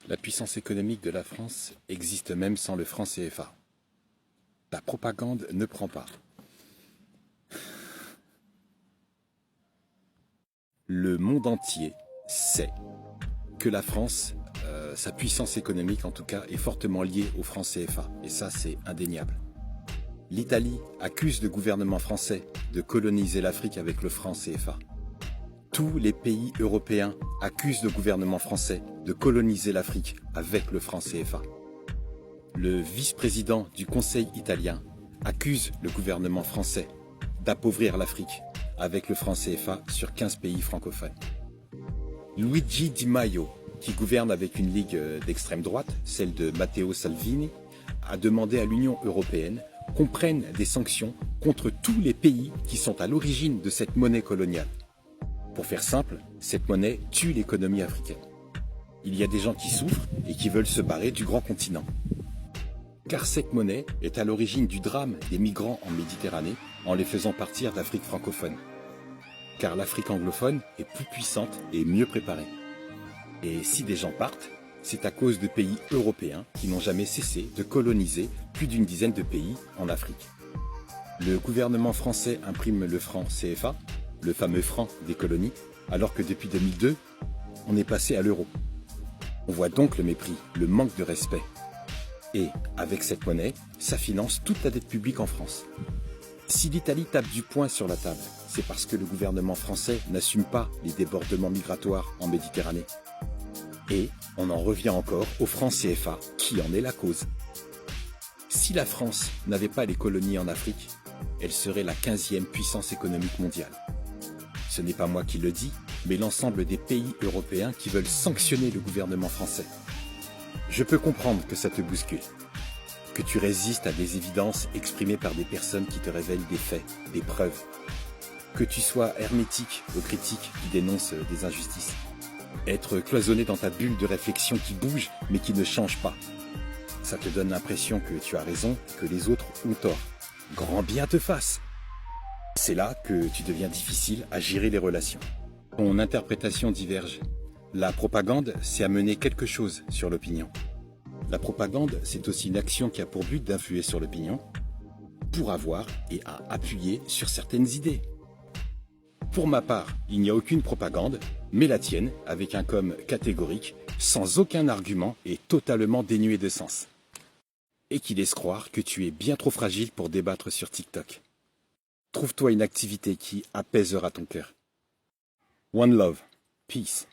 La puissance économique de la France existe même sans le franc CFA. La propagande ne prend pas. Le monde entier sait que la France, sa puissance économique en tout cas, est fortement liée au franc CFA. Et ça, c'est indéniable. L'Italie accuse le gouvernement français de coloniser l'Afrique avec le franc CFA. Tous les pays européens accusent le gouvernement français de coloniser l'Afrique avec le franc CFA. Le vice-président du Conseil italien accuse le gouvernement français d'appauvrir l'Afrique avec le franc CFA sur 15 pays francophones. Luigi Di Maio, qui gouverne avec une ligue d'extrême droite, celle de Matteo Salvini, a demandé à l'Union européenne qu'on prenne des sanctions contre tous les pays qui sont à l'origine de cette monnaie coloniale. Pour faire simple, cette monnaie tue l'économie africaine. Il y a des gens qui souffrent et qui veulent se barrer du grand continent. Car cette monnaie est à l'origine du drame des migrants en Méditerranée en les faisant partir d'Afrique francophone. Car l'Afrique anglophone est plus puissante et mieux préparée. Et si des gens partent, c'est à cause de pays européens qui n'ont jamais cessé de coloniser plus d'une dizaine de pays en Afrique. Le gouvernement français imprime le franc CFA, le fameux franc des colonies, alors que depuis 2002, on est passé à l'euro. On voit donc le mépris, le manque de respect. Et, avec cette monnaie, ça finance toute la dette publique en France. Si l'Italie tape du poing sur la table, c'est parce que le gouvernement français n'assume pas les débordements migratoires en Méditerranée. Et on en revient encore au franc CFA, qui en est la cause. Si la France n'avait pas les colonies en Afrique, elle serait la 15e puissance économique mondiale. Ce n'est pas moi qui le dis, mais l'ensemble des pays européens qui veulent sanctionner le gouvernement français. Je peux comprendre que ça te bouscule, que tu résistes à des évidences exprimées par des personnes qui te révèlent des faits, des preuves, que tu sois hermétique aux critiques qui dénoncent des injustices, être cloisonné dans ta bulle de réflexion qui bouge mais qui ne change pas. Ça te donne l'impression que tu as raison, que les autres ont tort. Grand bien te fasse! C'est là que tu deviens difficile à gérer les relations. Ton interprétation diverge. La propagande, c'est amener quelque chose sur l'opinion. La propagande, c'est aussi une action qui a pour but d'influer sur l'opinion, pour avoir et à appuyer sur certaines idées. Pour ma part, il n'y a aucune propagande, mais la tienne, avec un com catégorique, sans aucun argument et totalement dénué de sens. Et qui laisse croire que tu es bien trop fragile pour débattre sur TikTok. Trouve-toi une activité qui apaisera ton cœur. One love. Peace.